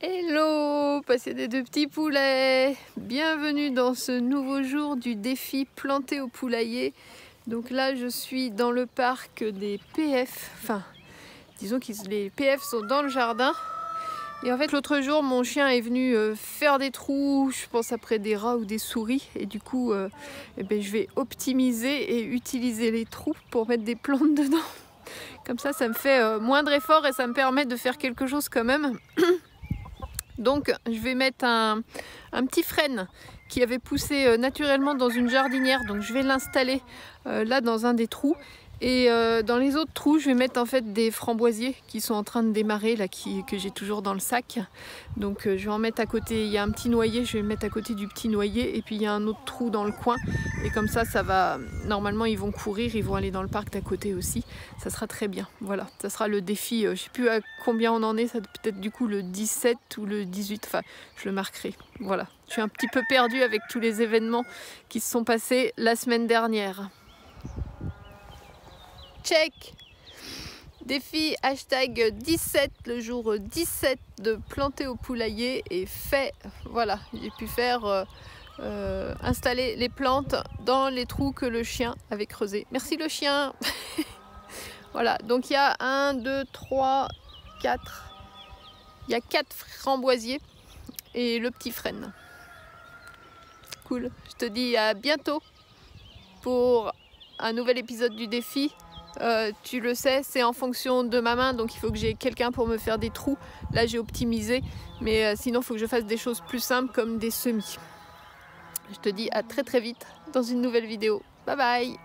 Hello, passionné de petits poulets, bienvenue dans ce nouveau jour du défi planté au poulailler. Donc là je suis dans le parc des PF, enfin disons que les PF sont dans le jardin. Et en fait l'autre jour mon chien est venu faire des trous, je pense après des rats ou des souris. Et du coup je vais optimiser et utiliser les trous pour mettre des plantes dedans. Comme ça me fait moindre effort et ça me permet de faire quelque chose quand même. Donc je vais mettre un petit frêne qui avait poussé naturellement dans une jardinière. Donc je vais l'installer là dans un des trous. Et dans les autres trous, je vais mettre en fait des framboisiers qui sont en train de démarrer, là, que j'ai toujours dans le sac. Donc je vais en mettre à côté, il y a un petit noyer, je vais mettre à côté du petit noyer. Et puis il y a un autre trou dans le coin. Et comme ça va, normalement ils vont courir, ils vont aller dans le parc d'à côté aussi. Ça sera très bien, voilà. Ça sera le défi, je ne sais plus à combien on en est, ça peut-être du coup le 17 ou le 18, enfin je le marquerai. Voilà, je suis un petit peu perdue avec tous les événements qui se sont passés la semaine dernière. Check! Défi hashtag 17, le jour 17 de planter au poulailler et fait. Voilà, j'ai pu faire installer les plantes dans les trous que le chien avait creusés. Merci le chien! Voilà, donc il y a 1, 2, 3, 4. Il y a 4 framboisiers et le petit frêne. Cool, je te dis à bientôt pour un nouvel épisode du défi. Tu le sais, c'est en fonction de ma main, donc il faut que j'ai quelqu'un pour me faire des trous. Là j'ai optimisé, mais sinon il faut que je fasse des choses plus simples comme des semis. Je te dis à très vite dans une nouvelle vidéo. Bye bye!